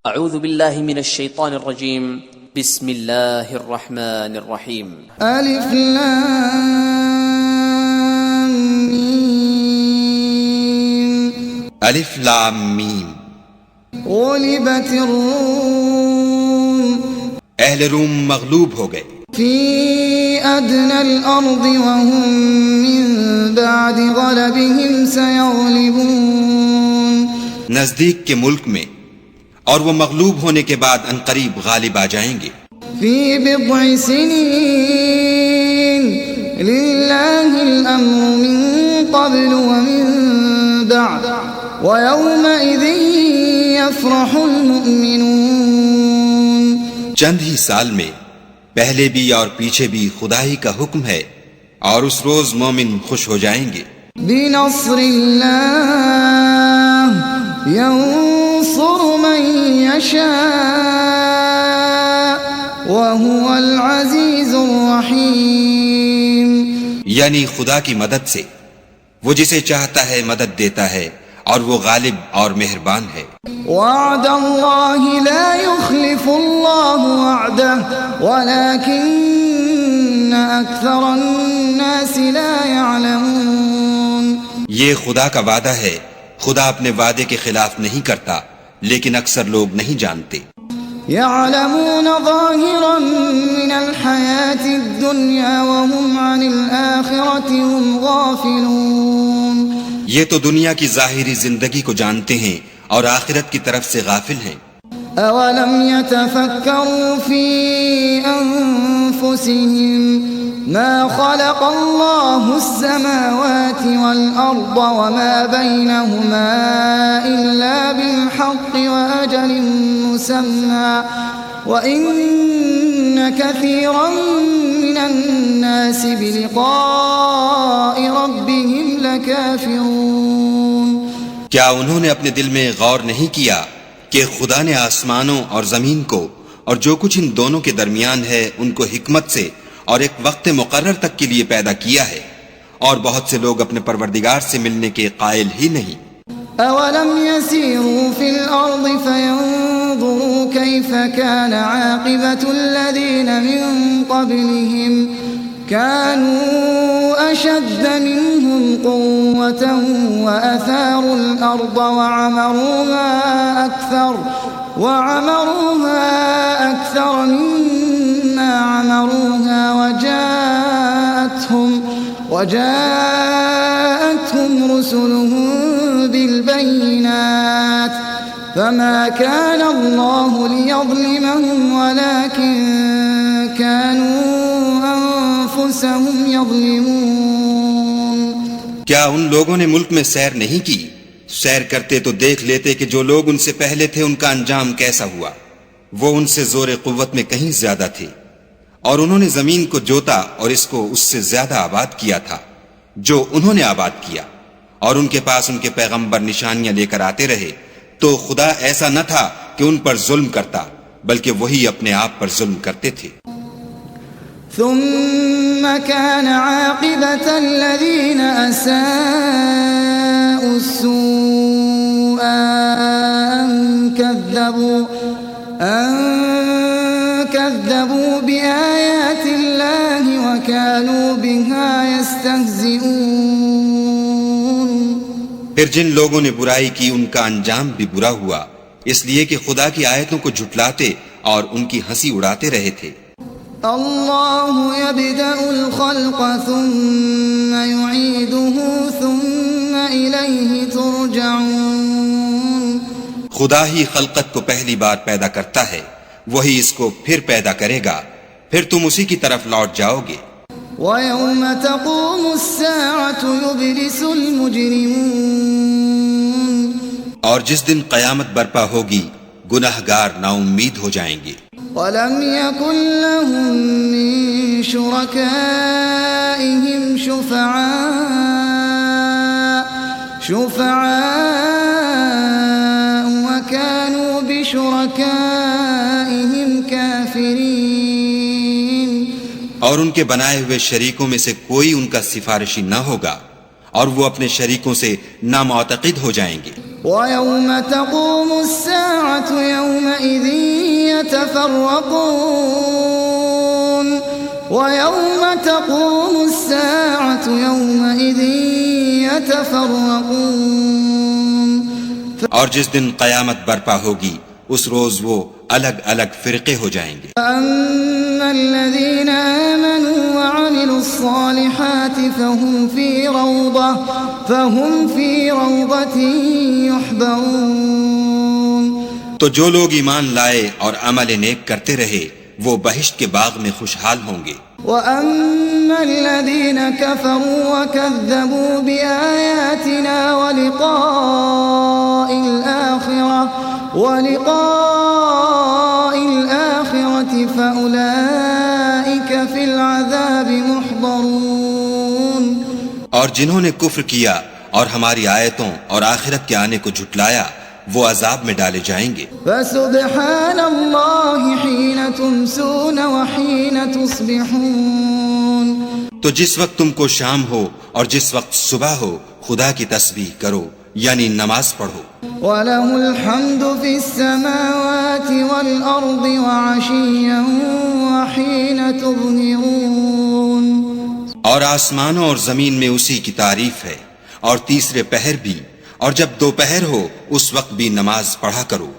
اعوذ باللہ من الشیطان الرجیم بسم اللہ الرحمن الرحیم الف لام میم الف لام میم غلبت الروم اہل روم مغلوب ہو گئے فی ادنى الارض وهم من بعد غلبهم سيغلبون نزدیک کے ملک میں اور وہ مغلوب ہونے کے بعد عنقریب غالب آ جائیں گے فی بضع سنین للہ الامر من قبل ومن بعد ویومئذ یفرح المؤمنون چند ہی سال میں پہلے بھی اور پیچھے بھی خدا ہی کا حکم ہے اور اس روز مومن خوش ہو جائیں گے بنصر اللہ ينصر من يشاء وهو العزيز الرحيم یعنی خدا کی مدد سے وہ جسے چاہتا ہے مدد دیتا ہے اور وہ غالب اور مہربان ہے وعد الله لا يخلف الله وعده ولكن أكثر الناس لا يعلمون یہ خدا کا وعدہ ہے خدا اپنے وعدے کے خلاف نہیں کرتا لیکن اکثر لوگ نہیں جانتے يعلمون ظاهرا من الحياة الدنيا وهم عن الآخرة هم غافلون یہ تو دنیا کی ظاہری زندگی کو جانتے ہیں اور آخرت کی طرف سے غافل ہیں أولم يتفكروا في أنفسهم ما خلق الله السماوات والأرض وما بينهما إلا بالحق وأجل مسمى وإن كثيرا من الناس بلقاء ربهم لكافرون کیا انہوں نے اپنے دل میں غور نہیں کیا کہ خدا نے آسمانوں اور زمین کو اور جو کچھ ان دونوں کے درمیان ہے ان کو حکمت سے اور ایک وقت مقرر تک کے لیے پیدا کیا ہے اور بہت سے لوگ اپنے پروردگار سے ملنے کے قائل ہی نہیں اولم يسيروا في الارض فينظروا كيف كان عاقبة الذين من قبلهم كانوا اشد منهم قوة واثاروا الارض وعمروها اكثر مما عمروها وجاءتهم رسلهم بالبينات فما كان الله ليظلمهم ولكن كانوا أنفسهم يظلمون کیا ان لوگوں نے ملک میں سیر نہیں کی سیر کرتے تو دیکھ لیتے کہ جو لوگ ان سے پہلے تھے ان کا انجام کیسا ہوا وہ ان سے زور قوت میں کہیں زیادہ تھے اور انہوں نے زمین کو جوتا اور اس کو اس سے زیادہ آباد کیا تھا جو انہوں نے آباد کیا اور ان کے پاس ان کے پیغمبر نشانیاں لے کر آتے رہے تو خدا ایسا نہ تھا کہ ان پر ظلم کرتا بلکہ وہی اپنے آپ پر ظلم کرتے تھے ثم كان عاقبة الذين أساءوا السوء أن كذبوا بآيات الله وكانوا بها يستهزئون پھر جن لوگوں نے برائی کی ان کا انجام بھی برا ہوا اس لیے کہ خدا کی آیتوں کو جھٹلاتے اور ان کی ہنسی اڑاتے رہے تھے اللہ يبدأ الخلق ثم يعيده ثم إليه ترجعون خدا ہی خلقت کو پہلی بار پیدا کرتا ہے وہی اس کو پھر پیدا کرے گا پھر تم اسی کی طرف لوٹ جاؤ گے وَيَوْمَ تَقُومُ السَّاعَةُ يُبْلِسُ الْمُجْرِمُونَ اور جس دن قیامت برپا ہوگی گناہگار نا امید ہو جائیں گے وَلَمْ يَكُنْ لَهُم مِّن شُرَكَائِهِمْ شُفَعَاءُ وَكَانُوا بِشُرَكَائِهِمْ كَافِرِينَ اور ان کے بنائے ہوئے شریکوں میں سے کوئی ان کا سفارشی نہ ہوگا اور وہ اپنے شریکوں سے نامعتقد ہو جائیں گے وَيَوْمَ تَقُومُ السَّاعَةُ يَوْمَئِذٍ يتفرقون ويوم تقوم الساعة يومئذ يتفرقون اور جس دن قیامت برپا ہوگی اس روز وہ الگ الگ فرقے ہو جائیں گے. فأما الذين آمنوا وعملوا الصالحات فهم في روضة يحبرون. تو جو لوگ ایمان لائے اور عمل نیک کرتے رہے وہ بہشت کے باغ میں خوشحال ہوں گے. وَأَمَّا الَّذِينَ كَفَرُوا وَكَذَّبُوا بِآيَاتِنَا وَلِقَاءِ الْآخِرَةِ فَأُولَئِكَ فِي الْعَذَابِ مُحْضَرُونَ. اور جنہوں نے کفر کیا اور ہماری آیتوں اور آخرت کے آنے کو جھٹلایا وہ عذاب میں ڈالے جائیں گے. فسبحان اللہ حین تمسون وحین تصبحون. تو جس وقت تم کو شام ہو اور جس وقت صبح ہو خدا کی تسبیح کرو یعنی نماز پڑھو. وَلَهُ الْحَمْدُ فِي السَّمَاوَاتِ وَالْأَرْضِ وَعَشِيًّا وَحِينَ تُظْهِرُونَ. اور آسمانوں اور زمین میں اسی کی تعریف ہے اور تیسرے پہر بھی اور جب دوپہر ہو اس وقت بھی نماز پڑھا کرو.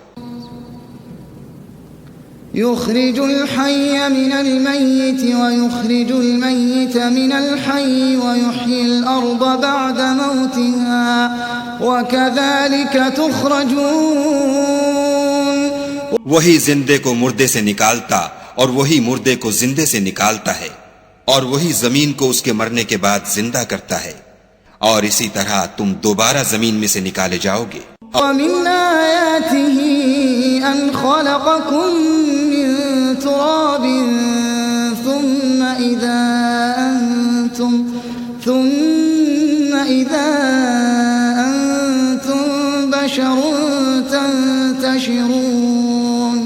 يخرج الحي من الميت ويخرج الميت من الحي ويحيي الأرض بعد موتها وكذلك تخرجون. وہی زندے کو مردے سے نکالتا اور وہی مردے کو زندے سے نکالتا ہے اور وہی زمین کو اس کے مرنے کے بعد زندہ کرتا ہے اور اسی طرح تم دوبارہ زمین میں سے نکالے جاؤ گے. وَمِنْ آيَاتِهِ أَنْ خَلَقَكُم مِّن تُرَابٍ ثُمَّ إِذَا أَنْتُمْ بَشَرٌ تَنْتَشِرُونَ.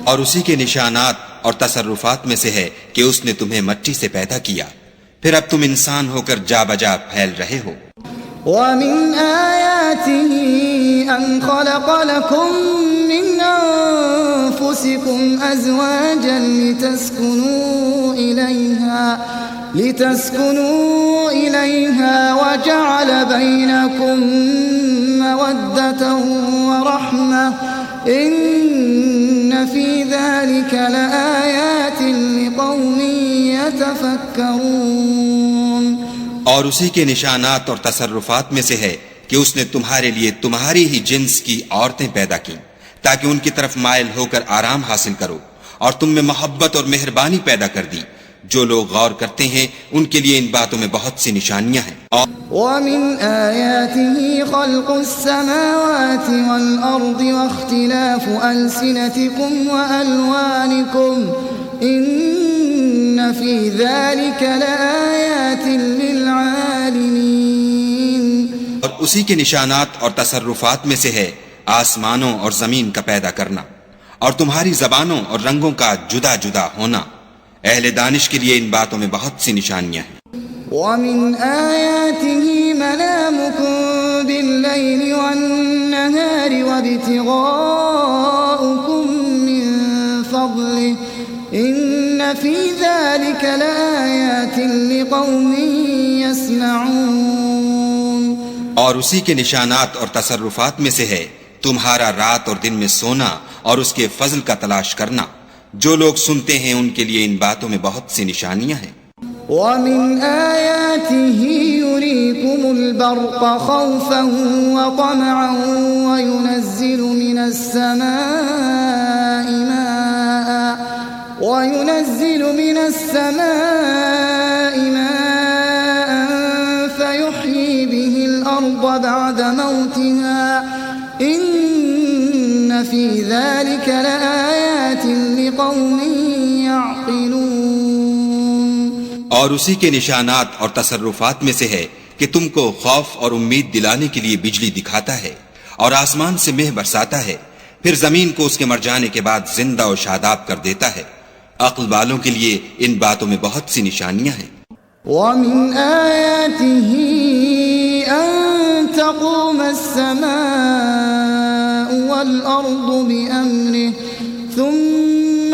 اور اسی کے نشانات اور تصرفات میں سے ہے کہ اس نے تمہیں مٹی سے پیدا کیا پھر اب تم انسان ہو کر جا بجا پھیل رہے ہو. وَمِنْ آيَاتِهِ أَنْ خَلَقَ لَكُم مِّنْ أَنفُسِكُمْ أَزْوَاجًا لِتَسْكُنُوا إِلَيْهَا وَجَعَلَ بَيْنَكُم مَّوَدَّةً وَرَحْمَةً إِنَّ فِي ذَلِكَ لَآيَاتٍ لِقَوْمٍ يَتَفَكَّرُونَ. اور اسی کے نشانات اور تصرفات میں سے ہے کہ اس نے تمہارے لیے تمہاری ہی جنس کی عورتیں پیدا کی تاکہ ان کی طرف مائل ہو کر آرام حاصل کرو اور تم میں محبت اور مہربانی پیدا کر دی. جو لوگ غور کرتے ہیں ان کے لیے ان باتوں میں بہت سی نشانیاں ہیں. وَمِنْ آيَاتِهِ خَلْقُ السَّمَاوَاتِ وَالْأَرْضِ وَاخْتِلَافُ أَلْسِنَتِكُمْ وَأَلْوَانِكُمْ إِنَّ فِي ذَلِكَ لَآيَاتٍ لِلْعَالِمِينَ. اور اسی کے نشانات اور تصرفات میں سے ہے آسمانوں اور زمین کا پیدا کرنا اور تمہاری زبانوں اور رنگوں کا جدا جدا ہونا. اہل دانش کے لیے ان باتوں میں بہت سی نشانیاں ہیں. وَمِنْ آيَاتِهِ مَنَامُكُمْ بِاللَّيْلِ وَالنَّهَارِ وَابْتِغَاؤُكُمْ مِنْ فَضْلِهِ إِنَّ فِي ذَلِكَ لَآيَاتٍ لِقَوْمٍ يَسْمَعُونَ. اور اسی کے نشانات اور تصرفات میں سے ہے تمہارا رات اور دن میں سونا اور اس کے فضل کا تلاش کرنا. جو لوگ سنتے ہیں ان کے لیے ان باتوں میں بہت سی نشانیاں ہیں. وَمِنْ آيَاتِهِ يُرِيكُمُ الْبَرْقَ خَوْفًا وَطَمَعًا وَيُنَزِّلُ مِنَ السَّمَاءِ مَاءً فَيُحْيِي بِهِ الْأَرْضَ بَعْدَ مَوْتِهَا إِنَّ فِي ذَلِكَ لَآيَاتٍ لِقَوْمٍ يَعْقِلُونَ. اور اسی کے نشانات اور تصرفات میں سے ہے کہ تم کو خوف اور امید دلانے کے لیے بجلی دکھاتا ہے اور آسمان سے مہ برساتا ہے پھر زمین کو اس کے مر جانے کے بعد زندہ و شاداب کر دیتا ہے. عقل والوں کے لیے ان باتوں میں بہت سی نشانیاں ہیں. وَمِنْ آيَاتِهِ أَن تَقُومَ السَّمَاءُ وَالْأَرْضُ بِأَمْرِهِ ثُمَّ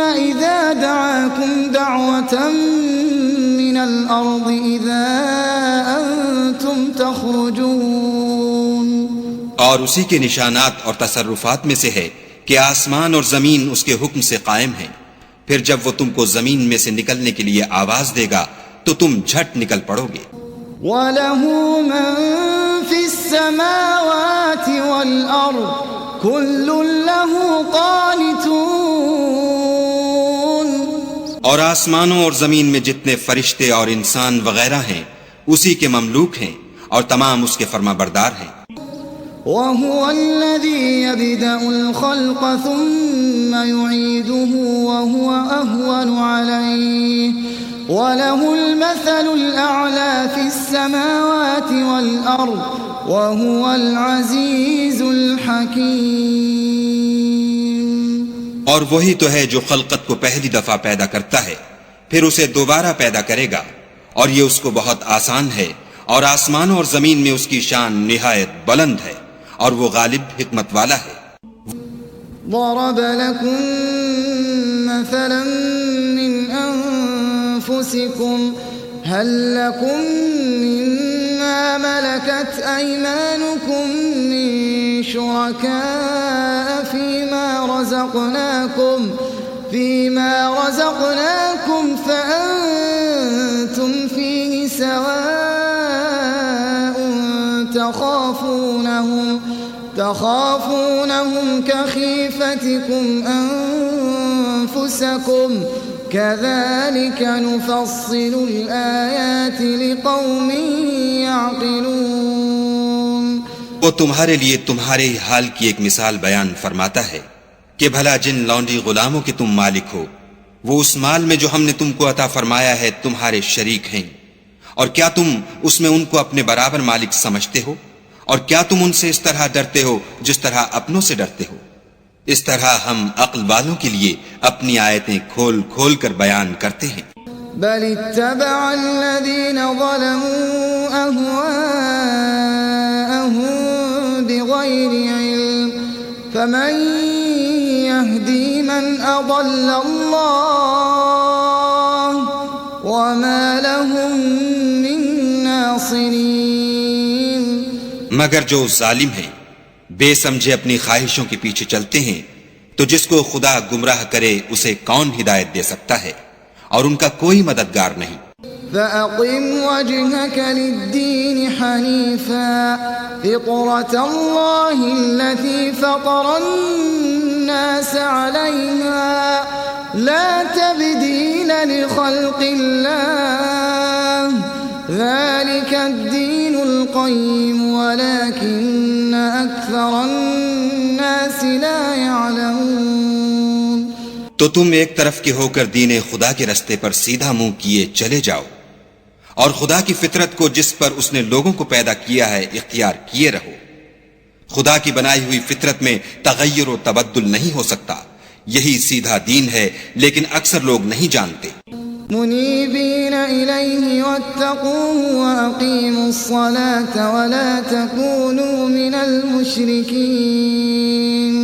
دعاكم دعوة من الأرض إذا أنتم تخرجون. اور اسی کے نشانات اور تصرفات میں سے ہے کہ آسمان اور زمین اس کے حکم سے قائم ہیں. پھر جب وہ تم کو زمین میں سے نکلنے کے لیے آواز دے گا تو تم جھٹ نکل پڑو گے. وَلَهُ مَن فِي السَّمَاوَاتِ وَالْأَرْضِ كُلٌّ لَهُ قَانِتُونَ. اور آسمانوں اور زمین میں جتنے فرشتے اور انسان وغیرہ ہیں اسی کے مملوک ہیں اور تمام اس کے فرما بردار ہیں. وَهُوَ الَّذِي يَبْدَأُ الْخَلْقَ ثُمَّ يُعِيدُهُ وَهُوَ أَهْوَنُ عَلَيْهِ وَلَهُ الْمَثَلُ الْأَعْلَى فِي السَّمَاوَاتِ وَالْأَرْضِ وَهُوَ الْعَزِيزُ الْحَكِيمُ. اور وہی تو ہے جو خلقت کو پہلی دفعہ پیدا کرتا ہے پھر اسے دوبارہ پیدا کرے گا اور یہ اس کو بہت آسان ہے. اور آسمانوں اور زمین میں اس کی شان نہایت بلند ہے اور وہ غالب حکمت والا ہے. ضرب لكم مثلا من أنفسكم هل لكم مما ملكت أيمانكم من شركاء فيما رزقناكم فأنتم فيه سواء تخافونهم كخيفتكم أنفسكم كذلك نفصل الآيات لقوم يعقلون. وہ تمہارے لیے تمہارے ہی حال کی ایک مثال بیان فرماتا ہے کہ بھلا جن لونڈی غلاموں کے تم مالک ہو وہ اس مال میں جو ہم نے تم کو عطا فرمایا ہے تمہارے شریک ہیں، اور کیا تم اس میں ان کو اپنے برابر مالک سمجھتے ہو؟ اور کیا تم ان سے اس طرح ڈرتے ہو جس طرح اپنوں سے ڈرتے ہو؟ اس طرح ہم عقل والوں کے لیے اپنی آیتیں کھول کھول کر بیان کرتے ہیں. بل اتبع الذين ظلموا أهواءهم بغير علم فمن يهدي من أضل الله وما لهم من ناصرين. مگر جو ظالم ہیں بے سمجھے اپنی خواہشوں کے پیچھے چلتے ہیں تو جس کو خدا گمراہ کرے اسے کون ہدایت دے سکتا ہے اور ان کا کوئی مددگار نہیں. فَأَقِمْ وَجْهَكَ لِلدِّينِ حَنِيفًا فِطْرَةَ اللَّهِ الَّتِي فَطَرَ النَّاسَ عَلَيْهَا لَا تَبْدِيلَ لِخَلْقِ اللَّهِ ذَلِكَ الدِّينُ الْقَيِّمُ وَلَكِنَّ أَكْثَرَ النَّاسِ لَا يَعْلَمُونَ. تو تم ایک طرف کے ہو کر دین خدا کے رستے پر سیدھا منہ کیے چلے جاؤ اور خدا کی فطرت کو جس پر اس نے لوگوں کو پیدا کیا ہے اختیار کیے رہو. خدا کی بنائی ہوئی فطرت میں تغیر و تبدل نہیں ہو سکتا. یہی سیدھا دین ہے لیکن اکثر لوگ نہیں جانتے. منیبین الیہ واتقوہ واقیموا الصلاة ولا تکونوا من المشرکین.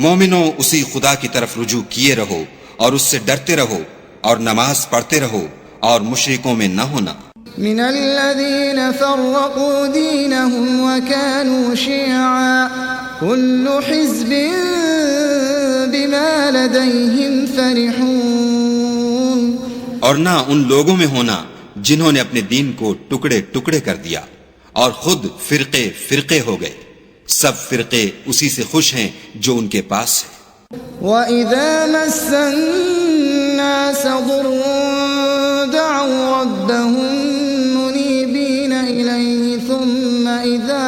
مومنوں اسی خدا کی طرف رجوع کیے رہو اور اس سے ڈرتے رہو اور نماز پڑھتے رہو اور مشرکوں میں نہ ہونا. من الذین فرقوا دینهم وكانوا شیعا كل حزب بما لديهم فرحون. اور نہ ان لوگوں میں ہونا جنہوں نے اپنے دین کو ٹکڑے ٹکڑے کر دیا اور خود فرقے فرقے ہو گئے. سب فرقے اسی سے خوش ہیں جو ان کے پاس ہے. وَإِذَا مَسَّ النَّاسَ ضُرٌّ دَعَوْا رَبَّهُم مُنِيبِينَ إِلَيْهِ ثُمَّ إِذَا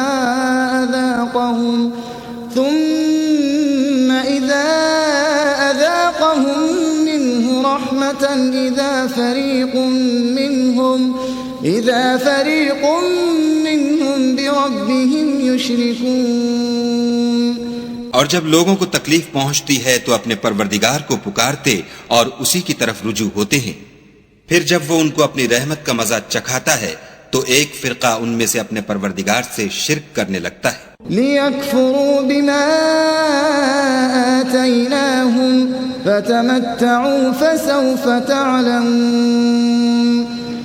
أَذَاقَهُم مِّنْهُ رَحْمَةً إِذَا فَرِيقٌ مِّنْهُمْ بِرَبِّهِمْ يُشْرِكُونَ. اور جب لوگوں کو تکلیف پہنچتی ہے تو اپنے پروردگار کو پکارتے اور اسی کی طرف رجوع ہوتے ہیں. پھر جب وہ ان کو اپنی رحمت کا مزہ چکھاتا ہے تو ایک فرقہ ان میں سے اپنے پروردگار سے شرک کرنے لگتا ہے لِيَكْفُرُوا بِمَا آتَيْنَاهُمْ فَتَمَتَّعُوا فَسَوْفَ تَعْلَمُونَ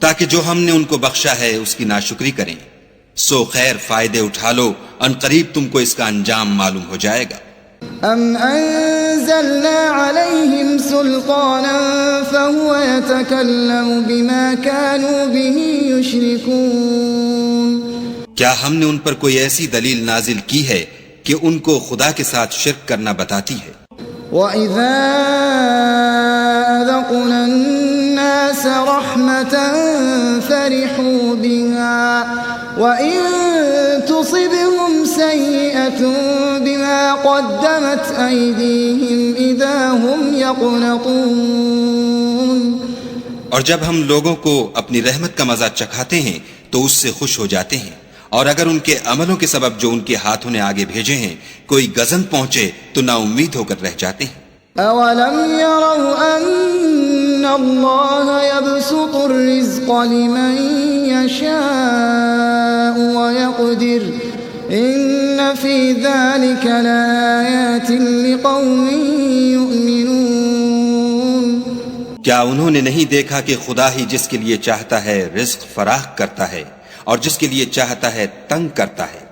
تاکہ جو ہم نے ان کو بخشا ہے اس کی ناشکری کریں، سو خیر فائدے اٹھا لو، ان قریب تم کو اس کا انجام معلوم ہو جائے گا۔ أَمْ أَنزَلْنَا عَلَيْهِمْ سُلْطَانًا فَهُوَ يَتَكَلَّمُ بِمَا كَانُوا بِهِ يُشْرِكُونَ کیا ہم نے ان پر کوئی ایسی دلیل نازل کی ہے کہ ان کو خدا کے ساتھ شرک کرنا بتاتی ہے؟ وَإِذَا أَذَقْنَا النَّاسَ رَحْمَةً فَرِحُوا بِهَا وَإِن تُصِبْهُمْ سَيِّئَةٌ بِمَا قَدَّمَتْ أَيْدِيهِمْ إِذَا هُمْ يَقْنَطُونَ اور جب ہم لوگوں کو اپنی رحمت کا مزہ چکھاتے ہیں تو اس سے خوش ہو جاتے ہیں، اور اگر ان کے عملوں کے سبب جو ان کے ہاتھوں نے آگے بھیجے ہیں کوئی غضب پہنچے تو نا امید ہو کر رہ جاتے ہیں۔ أَوَلَمْ يَرَوْا أَنَّ اللَّهَ يَبْسُطُ الرِّزْقَ لِمَن يَشَاءُ وَيَقْدِرُ إِنَّ فِي ذَلِكَ لَآيَاتٍ لِقَوْمٍ يُؤْمِنُونَ کیا انہوں نے نہیں دیکھا کہ خدا ہی جس کے لیے چاہتا ہے رزق فراخ کرتا ہے اور جس کے لیے چاہتا ہے تنگ کرتا ہے،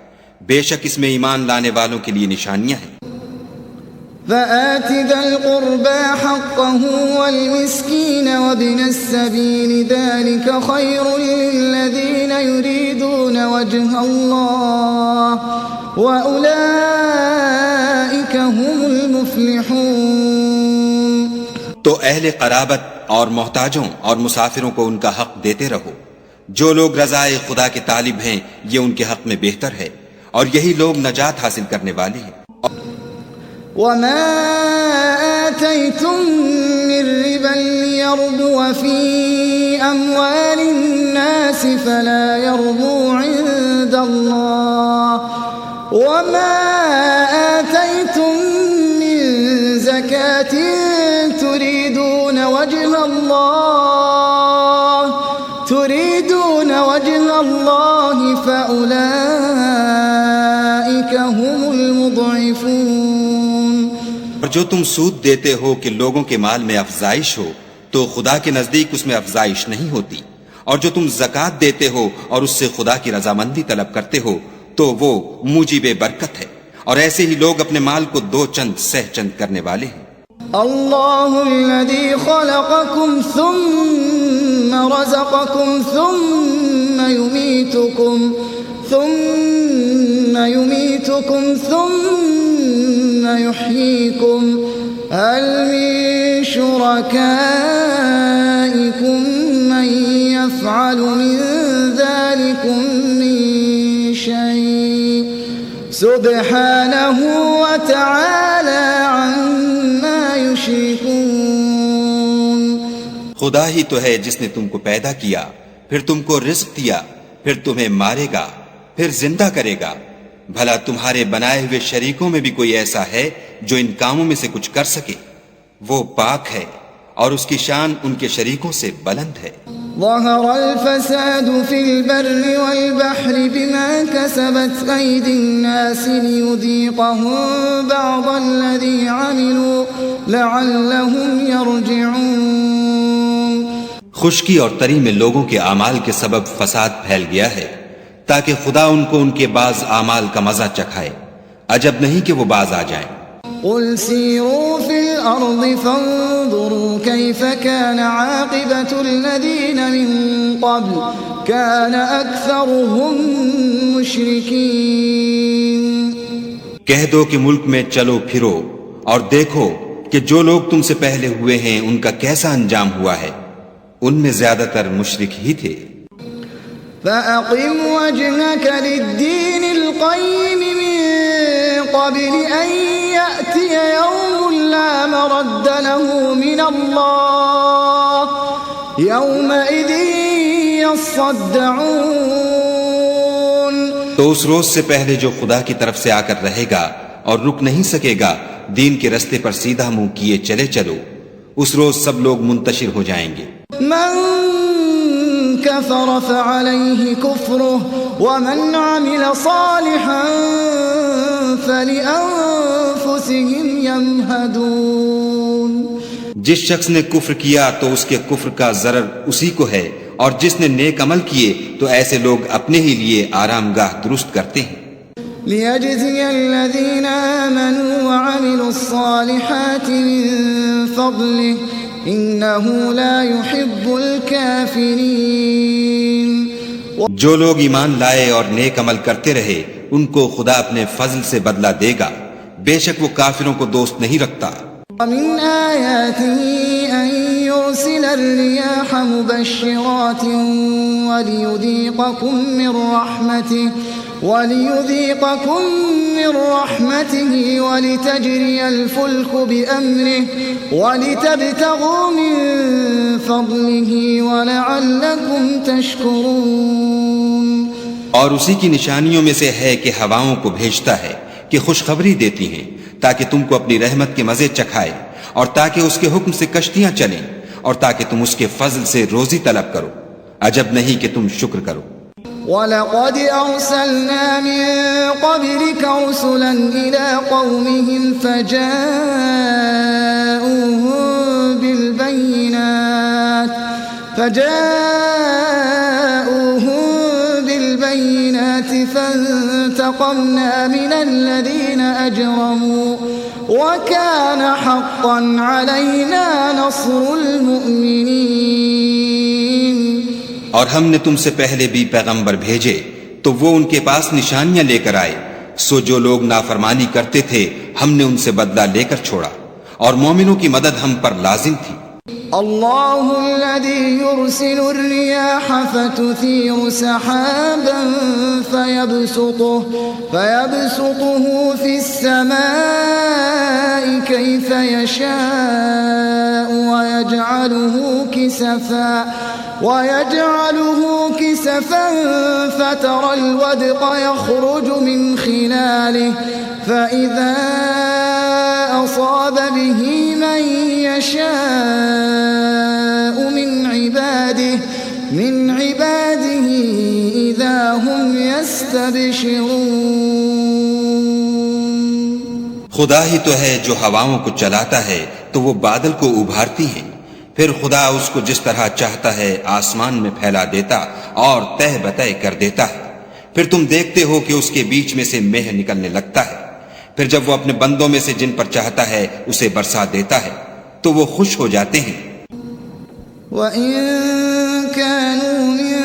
بے شک اس میں ایمان لانے والوں کے لیے نشانیاں ہیں۔ فآت ذا القربى حقه والمسكين وابن السبيل ذلك خير للذين يريدون وجه الله وأولئك هم المفلحون تو اہل قرابت اور محتاجوں اور مسافروں کو ان کا حق دیتے رہو، جو لوگ رضائے خدا کے طالب ہیں یہ ان کے حق میں بہتر ہے، اور یہی لوگ نجات حاصل کرنے والے ہیں۔ وما آتيتم من ربا ليربو في أموال الناس فلا يربو عند الله وما آتيتم من زكاة تريدون وجه الله فأولئك هم المضعفون اور جو تم سود دیتے ہو کہ لوگوں کے مال میں افزائش ہو تو خدا کے نزدیک اس میں افزائش نہیں ہوتی، اور جو تم زکوٰۃ دیتے ہو اور اس سے خدا کی رضامندی طلب کرتے ہو تو وہ موجب برکت ہے، اور ایسے ہی لوگ اپنے مال کو دو چند سہ چند کرنے والے ہیں۔ اللہ الذي خلقكم ثم رزقكم ثم يميتكم ثم يحييكم هل من شركائكم من يفعل من ذلكم من شيء سبحانه وتعالى عما يشركون خدا ہی تو ہے جس نے تم کو پیدا کیا، پھر تم کو رزق دیا، پھر تمہیں مارے گا، پھر زندہ کرے گا، بھلا تمہارے بنائے ہوئے شریکوں میں بھی کوئی ایسا ہے جو ان کاموں میں سے کچھ کر سکے؟ وہ پاک ہے اور اس کی شان ان کے شریکوں سے بلند ہے۔ ظهر الفساد في البر والبحر بما كسبت أيدي الناس ليذيقهم بعض الذي عملوا لعلهم يرجعون خشکی اور تری میں لوگوں کے اعمال کے سبب فساد پھیل گیا ہے تاکہ خدا ان کو ان کے بعض اعمال کا مزہ چکھائے، عجب نہیں کہ وہ باز آ جائیں۔ قل سيروا في الأرض فانظروا كيف كان عاقبة الذين من قبل كان أكثرهم مشركين کہہ دو کہ ملک میں چلو پھرو اور دیکھو کہ جو لوگ تم سے پہلے ہوئے ہیں ان کا کیسا انجام ہوا ہے، ان میں زیادہ تر مشرک ہی تھے۔ فأقم وجهك للدين القيم من قبل أن يأتي يوم لا مرد له من الله يومئذ يصدعون تو اس روز سے پہلے جو خدا کی طرف سے آ کر رہے گا اور رک نہیں سکے گا، دین کے رستے پر سیدھا منہ کیے چلے چلو، اس روز سب لوگ منتشر ہو جائیں گے۔ من كفر فعليه كفره ومن عمل صالحا فلأنفسهم يمهدون. جس شخص نے کفر کیا تو اس کے کفر کا ضرر اسی کو ہے، اور جس نے نیک عمل کیے تو ایسے لوگ اپنے ہی لیے آرام گاہ درست کرتے ہیں. ليجزي الذين آمنوا وعملوا الصالحات من فضله إنه لا يحب الكافرين. جو لوگ ایمان لائے اور نیک عمل کرتے رہے ان کو خدا اپنے فضل سے بدلہ دے گا، بے شک وہ کافروں کو دوست نہیں رکھتا. ومن آياته أن يرسل الرياح مبشرات وليذيقكم من رحمته ولتجري الفلك بأمره ولتبتغوا من فضله ولعلكم تشكرون. اور اسی کی نشانیوں میں سے ہے کہ ہواؤں کو بھیجتا ہے کہ خوشخبری دیتی ہیں تاکہ تم کو اپنی رحمت کے مزے چکھائے، اور تاکہ اس کے حکم سے کشتیاں چلیں، اور تاکہ تم اس کے فضل سے روزی طلب کرو. عجب نہیں کہ تم شکر کرو. وَلَقَدْ أَرْسَلْنَا مِن قَبْلِكَ رُسُلًا إِلَىٰ قَوْمِهِمْ فَجَاءُوهُم بِالْبَيِّنَاتِ فَانتَقَمْنَا مِنَ الَّذِينَ أَجْرَمُوا وَكَانَ حَقًّا عَلَيْنَا نَصْرُ الْمُؤْمِنِينَ. اور ہم نے تم سے پہلے بھی پیغمبر بھیجے تو وہ ان کے پاس نشانیاں لے کر آئے، سو جو لوگ نافرمانی کرتے تھے ہم نے ان سے بدلہ لے کر چھوڑا، اور مومنوں کی مدد ہم پر لازم تھی. اللہ الذي يرسل الرياح فتثير سحابا فيبسطه في السماء كيف يشاء ويجعله كسفا فترى الودق يخرج من خلاله فإذا أصاب به من يشاء من عباده إذا هم يستبشرون. خدا ہی تو ہے جو ہواؤں کو چلاتا ہے تو وہ بادل کو ابھارتی ہیں، پھر خدا اس کو جس طرح چاہتا ہے آسمان میں پھیلا دیتا اور تہ بتہ کر دیتا ہے، پھر تم دیکھتے ہو کہ اس کے بیچ میں سے مہ نکلنے لگتا ہے، پھر جب وہ اپنے بندوں میں سے جن پر چاہتا ہے اسے برسا دیتا ہے تو وہ خوش ہو جاتے ہیں. وَإِن كَانُوا مِن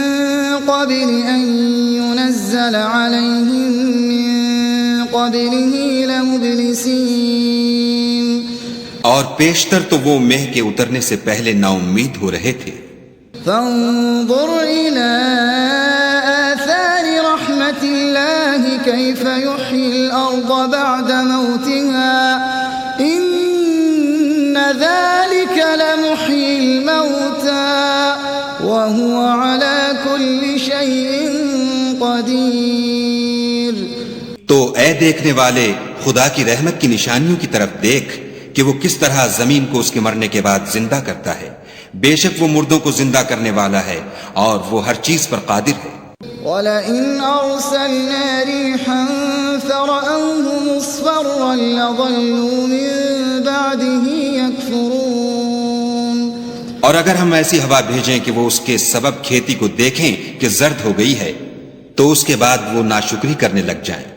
قَبْلِ أَن يُنَزَّلَ عَلَيْهِم مِّن قَبْلِهِ لَمُبْلِسِينَ. اور پیشتر تو وہ مہ کے اترنے سے پہلے نا امید ہو رہے تھے. فانظر إلى آثار رحمة الله كيف يحيي الأرض بعد موتها إن ذلك لمحيي الموتى وهو على كل شيء قدير. تو اے دیکھنے والے خدا کی رحمت کی نشانیوں کی طرف دیکھ کہ وہ کس طرح زمین کو اس کے مرنے کے بعد زندہ کرتا ہے. بے شک وہ مردوں کو زندہ کرنے والا ہے اور وہ ہر چیز پر قادر ہے. وَلَئِنْ أَرْسَلْنَا رِيحًا فَرَأَوْهُ مُصْفَرًّا لَظَلُّوا مِن بَعْدِهِ يَكْفُرُونَ. اور اگر ہم ایسی ہوا بھیجیں کہ وہ اس کے سبب کھیتی کو دیکھیں کہ زرد ہو گئی ہے تو اس کے بعد وہ ناشکری کرنے لگ جائیں.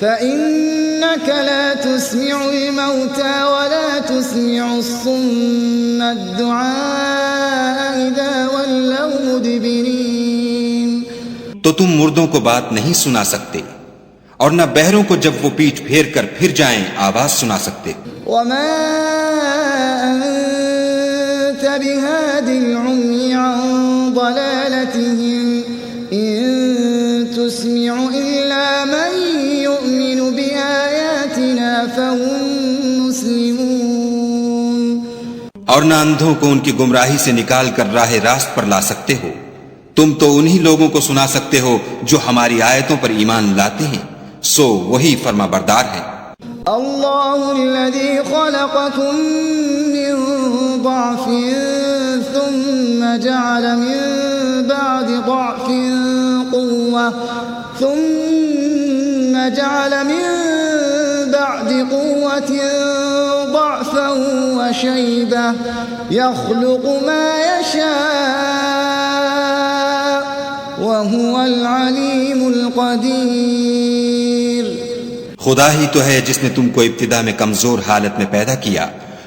فَإِنَّكَ لَا تُسْمِعُ الْمَوْتَى وَلَا تُسْمِعُ الصُّمَّ الدُّعَاءَ إِذَا وَلَّوْا مُدْبِرِينَ. تو تم مردوں کو بات نہیں سنا سکتے اور نہ بہروں کو جب وہ پیٹھ پھیر کر پھر جائیں آواز سنا سکتے. وَمَا أَنتَ بِهَادِ الْعُمْيِ عَن ضَلَالَتِهِمْ إِن تُسْمِعُ إِلَّا مَن يُؤْمِنُ بِآيَاتِنَا فَهُمْ مُسْلِمُونَ. اور نہ اندھوں کو ان کی گمراہی سے نکال کر راہ راست پر لا سکتے ہو، تم تو انہی لوگوں کو سنا سکتے ہو جو ہماری آیتوں پر ایمان لاتے ہیں، سو وہی فرما بردار ہیں. اللہ الذی خلقکم من ضعف ثم جعل من بعد جعل من بعد قوة ضعفا وشيبة يخلق ما يشاء وهو العليم القدير. خدا ہی تو ہے جس نے تم کو ابتدا میں کمزور حالت میں پیدا کیا،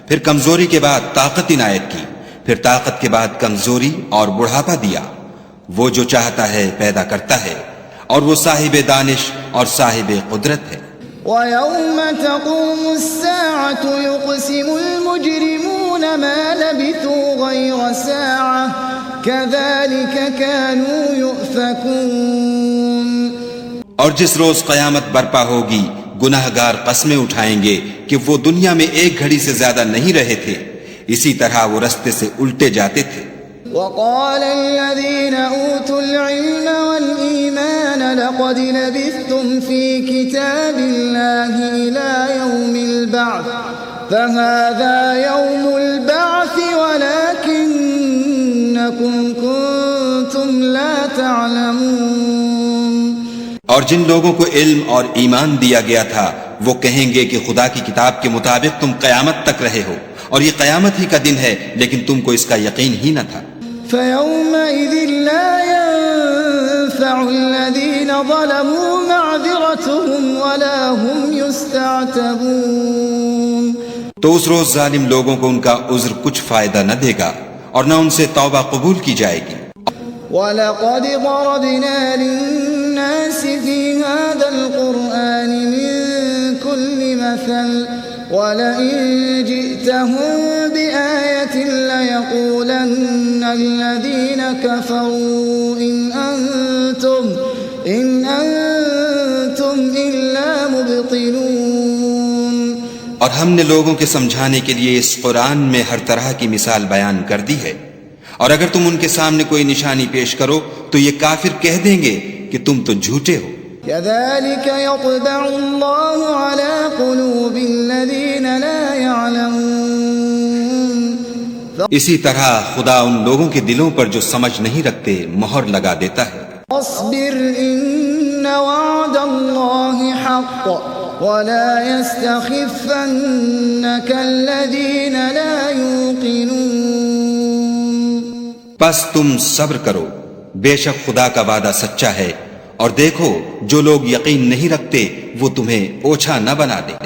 پھر کمزوری کے بعد طاقت عنایت کی، پھر طاقت کے بعد کمزوری اور بڑھاپا دیا. وہ جو چاہتا ہے پیدا کرتا ہے، اور وہ صاحب دانش اور صاحب قدرت ہے. وَيَوْمَ تَقُومُ السَّاعَةُ يُقْسِمُ الْمُجْرِمُونَ مَا لَبِثُوا غَيْرَ سَاعَةٍ كَذَلِكَ كَانُوا يُؤْفَكُونَ. اور جس روز قیامت برپا ہوگی گناہگار قسمیں اٹھائیں گے کہ وہ دنیا میں ایک گھڑی سے زیادہ نہیں رہے تھے، اسی طرح وہ رستے سے الٹے جاتے تھے. وقال الذين أوتوا العلم والإيمان لقد لبثتم في كتاب الله إلى يوم البعث فهذا يوم البعث ولكنكم كنتم لا تعلمون. اور جن لوگوں کو علم اور ایمان دیا گیا تھا وہ کہیں گے کہ خدا کی کتاب کے مطابق تم قیامت تک رہے ہو، اور یہ قیامت ہی کا دن ہے لیکن تم کو اس کا یقین ہی نہ تھا. فَيَوْمَئِذٍ لَا يَنفَعُ الَّذِينَ ظَلَمُوا مَعْذِرَتُهُمْ وَلَا هُمْ يُسْتَعْتَبُونَ. تو اس روز ظالم لوگوں کو ان کا عذر کچھ فائدہ نہ دے گا اور نہ ان سے توبہ قبول کی جائے گی. وَلَقَدْ ضَرَبْنَا لِلنَّاسِ فِي هَذَا الْقُرْآنِ مِنْ كُلِّ مَثَلٍ وَلَئِنْ جِئْتَهُمْ بِآيَةٍ لَيَقُولَنَّ الَّذِينَ كَفَرُوا إِنْ أَنْتُمْ إِلَّا مُبْطِلُونَ. اور ہم نے لوگوں کے سمجھانے کے لیے اس قرآن میں ہر طرح کی مثال بیان کر دی ہے، اور اگر تم ان کے سامنے کوئی نشانی پیش کرو تو یہ کافر کہہ دیں گے کہ تم تو جھوٹے ہو. كَذَلِكَ يَطْبَعُ اللَّهُ عَلَى قُلُوبِ الَّذِينَ لَا يَعْلَمُونَ. اسی طرح خدا ان لوگوں کے دلوں پر جو سمجھ نہیں رکھتے مہر لگا دیتا ہے. اصبر ان وعد اللہ حق ولا يستخفنك الذين لا يوقنون. پس تم صبر کرو، بے شک خدا کا وعدہ سچا ہے، اور دیکھو جو لوگ یقین نہیں رکھتے وہ تمہیں اوچھا نہ بنا دیں.